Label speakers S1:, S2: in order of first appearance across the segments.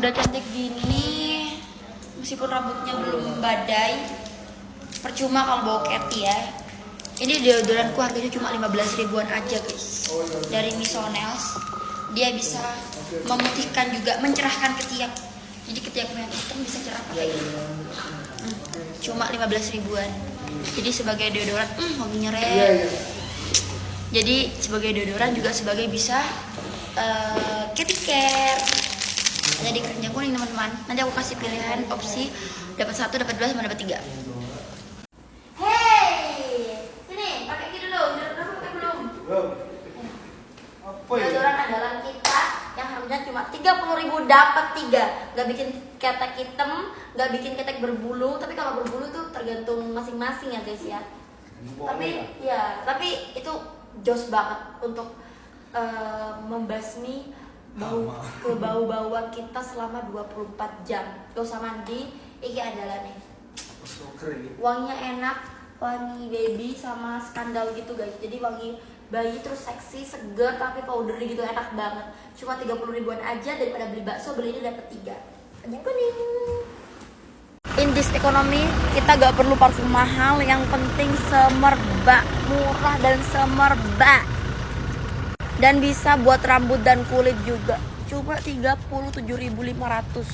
S1: udah cantik gini, meskipun rambutnya belum badai, percuma kalau bawa Cathy ya. Ini deodoranku harganya cuma 15 ribuan aja guys, dari Missonels. Dia bisa memutihkan juga, mencerahkan ketiak. Jadi ketiakmu yang hitam bisa cerah pakai ini. Cuma 15 ribuan. Jadi sebagai deodoran, wanginya red. Jadi sebagai deodoran juga sebagai bisa Cathy Care. Ada di keranjang kuning teman-teman. Nanti aku kasih pilihan opsi dapat 1, dapat 2, sama dapat 3. Hey, sini pakai ini dulu. Udah pakai belum?
S2: Belum. Apa ya?
S1: Deodoran andalan kita yang harganya cuma 30.000 dapat 3. Gak bikin ketek hitam, gak bikin ketek berbulu. Tapi kalau berbulu tuh tergantung masing-masing ya guys ya. Tapi itu jos banget untuk membasmi bau-bauan kita selama 24 jam. Gak usah mandi, ini andalannya. Wanginya enak, wangi baby sama skandal gitu guys. Jadi wangi bayi terus seksi, seger, tapi powdery gitu, enak banget. Cuma 30 ribuan aja, daripada beli bakso, beli ini dapat 3. Kenyang kuning. In this economy, kita gak perlu parfum mahal, yang penting semerbak, murah dan semerbak. Dan bisa buat rambut dan kulit juga. Cuma 37.500.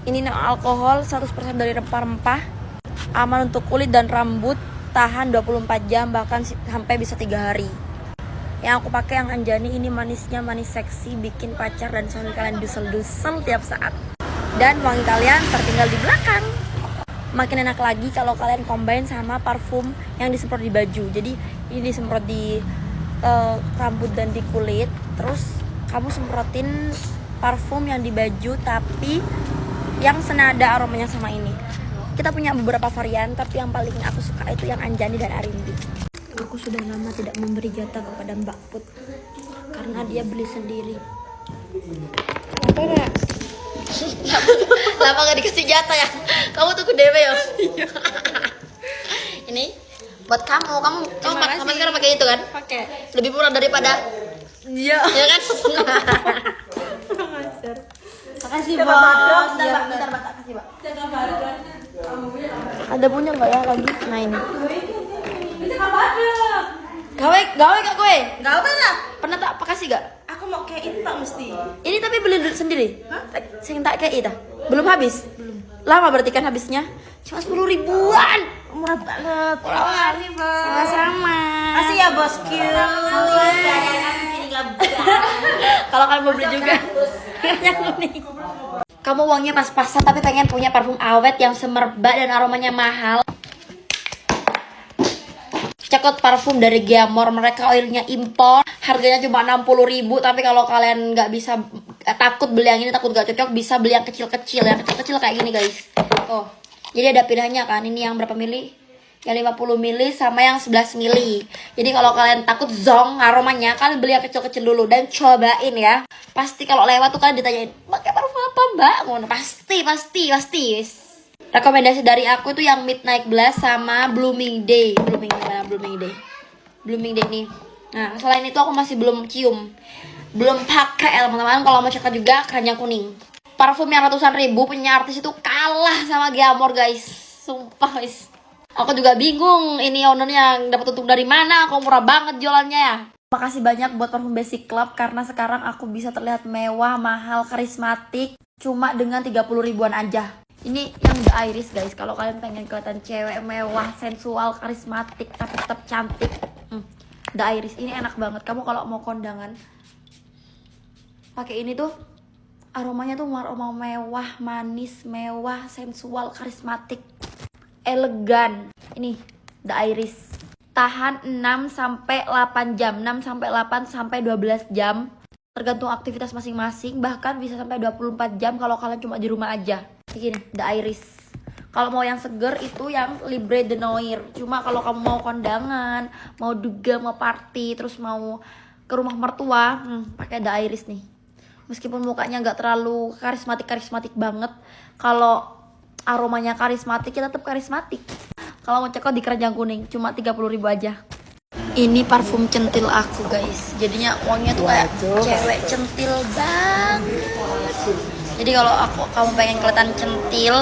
S1: Ini no alkohol, 100% dari rempah-rempah. Aman untuk kulit dan rambut, tahan 24 jam bahkan sampai bisa 3 hari. Yang aku pakai yang Anjani ini manisnya manis seksi, bikin pacar dan suami kalian dusel-dusel tiap saat. Dan wangi kalian tertinggal di belakang. Makin enak lagi kalau kalian combine sama parfum yang disemprot di baju. Jadi ini disemprot di rambut dan di kulit, terus kamu semprotin parfum yang di baju tapi yang senada aromanya sama ini. Kita punya beberapa varian, tapi yang paling aku suka itu yang Anjani dan Arimbi. Aku sudah lama tidak memberi jatah kepada Mbak Put karena dia beli sendiri. Kenapa? Lama gak dikasih jatah ya? Kamu tuh dewe ya? Ini buat kamu sama sekarang pakai itu kan? Pakai. Lebih murah daripada iya. Ya kan? Makasih, Bos. Bentar, makasih, Pak. Ada punya enggak ya lagi? Nah ini. Gawe gak gue?
S3: Gawe lah.
S1: Pernah tak kasih gak?
S3: Aku mau kayak tak mesti.
S1: Ini tapi beli sendiri? Hah? Sing tak kayak itu? Belum habis? Belum. Lama berarti kan habisnya? Cuma 10 ribuan. Murah banget.
S3: Makasih, Bos.
S1: Sama-sama.
S3: Makasih ya, Bosku.
S1: Kalau kalian mau beli juga. Kamu uangnya pas-pasan tapi pengen punya parfum awet yang semerbak dan aromanya mahal. Check out parfum dari Giamor, mereka oilnya impor, harganya cuma 60.000. Tapi kalau kalian nggak bisa, takut beli yang ini, takut nggak cocok, bisa beli yang kecil-kecil. Yang kecil-kecil kayak gini guys. Tuh, jadi ada pilihannya kan, ini yang berapa mili? Yang 50 mili sama yang 11 mili. Jadi kalau kalian takut zong aromanya, kalian beli yang kecil-kecil dulu dan cobain ya. Pasti kalau lewat tuh kalian ditanyain, pakai parfum apa mbak? Ngono, pasti. Rekomendasi dari aku itu yang Midnight Blast sama Blooming Day. Blooming Day nih. Nah, selain itu aku masih belum cium. Belum pakai ya teman-teman. Kalau mau cek juga keranjang kuning. Parfum yang ratusan ribu punya artis itu kalah sama Giamor guys. Sumpah guys. Aku juga bingung ini ownernya dapat untung dari mana. Kok murah banget jualannya ya. Makasih banyak buat parfum Basic Club karena sekarang aku bisa terlihat mewah, mahal, karismatik cuma dengan 30 ribuan aja. Ini yang The Iris guys, kalau kalian pengen kelihatan cewek mewah, sensual, karismatik, tapi tetap cantik, The Iris ini enak banget. Kamu kalau mau kondangan pakai ini tuh, aromanya tuh aroma mewah, manis, mewah, sensual, karismatik, elegan. Ini The Iris, tahan 6-8 jam, 6-8-12 jam, tergantung aktivitas masing-masing, bahkan bisa sampai 24 jam kalau kalian cuma di rumah aja. Begini, The Iris. Kalau mau yang seger itu yang Libre de Noir. Cuma kalau kamu mau kondangan, mau dugem, mau party, terus mau ke rumah mertua, pakai The Iris nih. Meskipun mukanya nggak terlalu karismatik banget, kalau aromanya karismatik, ya tetap karismatik. Kalau mau cekot di keranjang kuning, cuma 30 ribu aja. Ini parfum centil aku guys. Jadinya wanginya tuh kayak cewek centil banget. Jadi kalau kamu pengen kelihatan centil,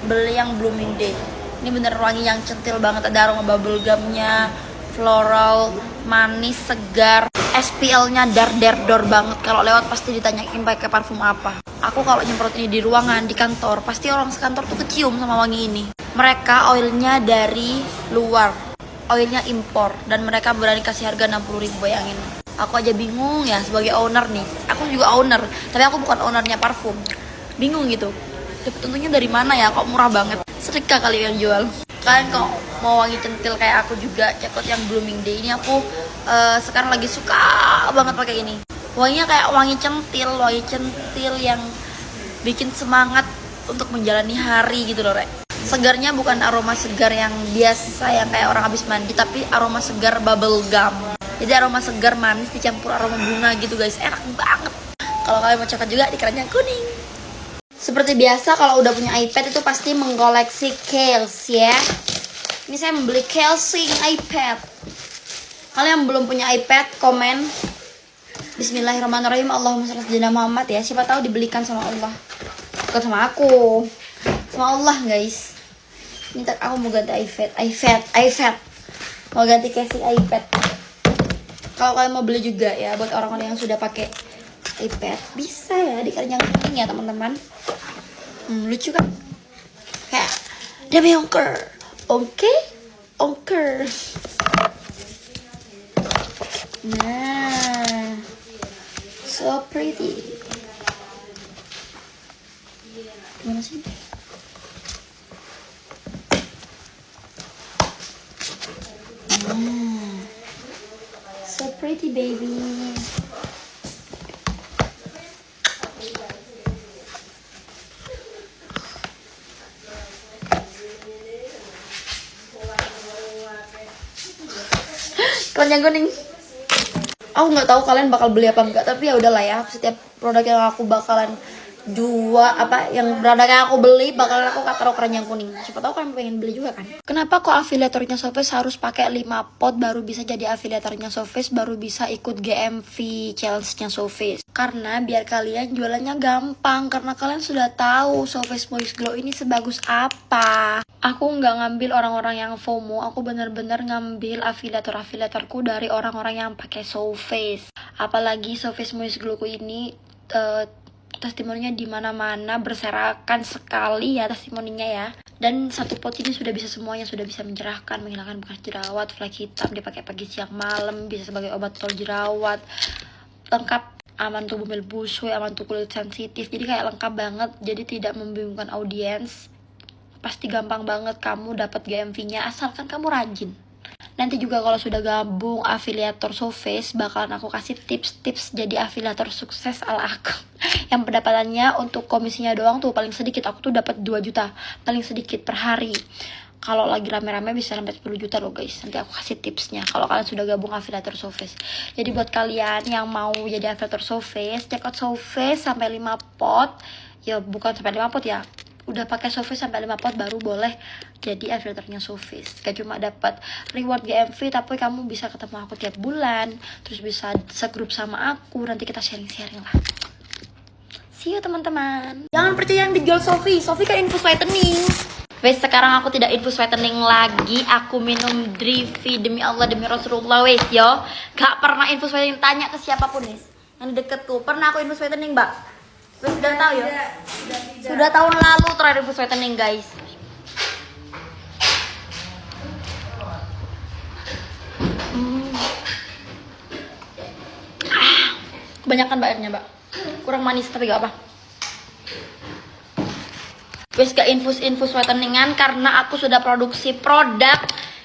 S1: beli yang Blooming Day. Ini bener wangi yang centil banget, ada aroma bubble gumnya, floral, manis, segar. SPL-nya dar banget. Kalau lewat pasti ditanyain pakai parfum apa. Aku kalau nyemprot ini di ruangan, di kantor, pasti orang sekantor tuh kecium sama wangi ini. Mereka oilnya dari luar, oilnya impor, dan mereka berani kasih harga 60.000, bayangin. Aku aja bingung ya sebagai owner nih. Aku juga owner, tapi aku bukan ownernya parfum. Bingung gitu. Dapat untungnya dari mana ya? Kok murah banget? Sedekah kali yang jual. Kalian kok mau wangi centil kayak aku juga, cekot yang Blooming Day ini aku sekarang lagi suka banget pakai ini. Wanginya kayak wangi centil yang bikin semangat untuk menjalani hari gitu loh, Rek. Segarnya bukan aroma segar yang biasa yang kayak orang habis mandi, tapi aroma segar bubble gum. Jadi aroma segar manis dicampur aroma bunga gitu guys, enak banget. Kalau kalian mau coba juga di keranjang kuning. Seperti biasa kalau udah punya iPad itu pasti mengkoleksi case ya. Ini saya membeli casing iPad. Kalian yang belum punya iPad, komen Bismillahirrahmanirrahim, Allahumma shalli ala Muhammad ya. Siapa tahu dibelikan sama Allah. Bukan sama aku. Sama Allah guys. Ini aku mau ganti iPad. Mau ganti casing iPad. Kalau kalian mau beli juga ya buat orang-orang yang sudah pakai iPad, bisa ya di keranjang kuning ya teman-teman. Lucu kan? Kayak Demi Ongker. Ongker. Nah, so pretty. Gimana sih? So pretty baby. Keranjang kuning. Aku nggak tahu kalian bakal beli apa enggak, tapi ya udahlah ya. Setiap produk yang aku bakalan yang produk yang aku beli bakalan aku taruh keranjang kuning. Siapa tahu kalian pengen beli juga kan? Kenapa kok afiliatornya Soface harus pakai 5 pot baru bisa jadi afiliatornya Soface, baru bisa ikut GMV challenge-nya Soface? Karena biar kalian jualannya gampang, karena kalian sudah tahu Soface Moist Glow ini sebagus apa. Aku nggak ngambil orang-orang yang FOMO, aku bener-bener ngambil afiliatorku dari orang-orang yang pakai Soface. Apalagi Soface Moist Glow ini testimoninya di mana-mana berserakan sekali ya testimoninya ya. Dan satu pot ini sudah bisa semuanya, sudah bisa mencerahkan, menghilangkan bekas jerawat, flek hitam, dipakai pagi siang malam, bisa sebagai obat tol jerawat, lengkap, aman untuk bumil busui, aman untuk kulit sensitif. Jadi kayak lengkap banget, jadi tidak membingungkan audiens. Pasti gampang banget kamu dapat GMV-nya asalkan kamu rajin. Nanti juga kalau sudah gabung afiliator Soface, bakalan aku kasih tips-tips jadi afiliator sukses ala aku. Yang pendapatannya untuk komisinya doang tuh paling sedikit, aku tuh dapat 2 juta paling sedikit per hari. Kalau lagi rame-rame bisa sampai 10 juta loh guys. Nanti aku kasih tipsnya kalau kalian sudah gabung afiliator Soface. Jadi buat kalian yang mau jadi afiliator Soface, check out Soface sampai 5 pot. Ya bukan sampai 5 pot ya, udah pakai Soface sampai 5 pot baru boleh jadi afiliatornya Soface. Gak cuma dapat reward GMV, tapi kamu bisa ketemu aku tiap bulan, terus bisa segrup sama aku, nanti kita sharing-sharing lah. See you teman-teman. Jangan percaya yang dijual Sophie kan infus whitening. Wes, sekarang aku tidak infus whitening lagi, aku minum Drivi, demi Allah demi Rasulullah wes yo. Gak pernah infus whitening, tanya ke siapapun wes yang deketku. Pernah aku infus whitening mbak? Wes sudah tahu ya? Sudah tahun lalu terakhir infus whitening guys. Kebanyakan mbaknya mbak, kurang manis tapi gak apa. Wes gak infus whiteningan karena aku sudah produksi produk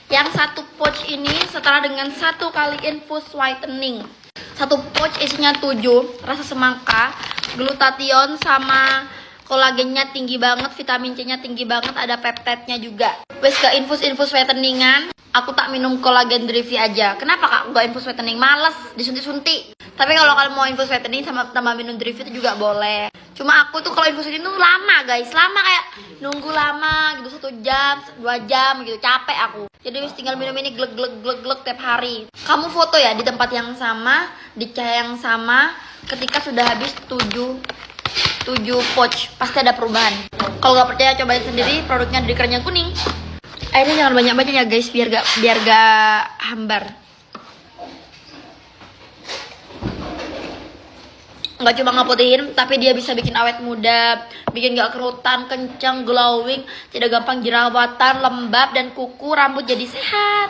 S1: yang satu pouch ini setara dengan 1 kali infus whitening. Satu pouch isinya 7, rasa semangka, glutathione sama kolagennya tinggi banget, vitamin C-nya tinggi banget, ada peptide-nya juga. Wes gak infus whiteningan, aku tak minum kolagen Drivi aja. Kenapa kak gak infus whitening? Males disuntik-suntik. Tapi kalau kalian mau infus whitening sama tambah minum Drivi itu juga boleh. Cuma aku tuh kalau infus ini tuh lama guys, lama kayak nunggu lama gitu, 1 jam, 2 jam gitu, capek aku. Jadi tinggal minum ini glek tiap hari. Kamu foto ya di tempat yang sama, di cahaya yang sama, ketika sudah habis 7 7 pouch. Pasti ada perubahan. Kalau nggak percaya cobain sendiri, produknya dari keranjang kuning. Airnya jangan banyak-banyak ya guys, biar gak hambar. Nggak cuma ngeputihin, tapi dia bisa bikin awet muda, bikin gak kerutan, kencang, glowing, tidak gampang jerawatan, lembab, dan kuku rambut jadi sehat.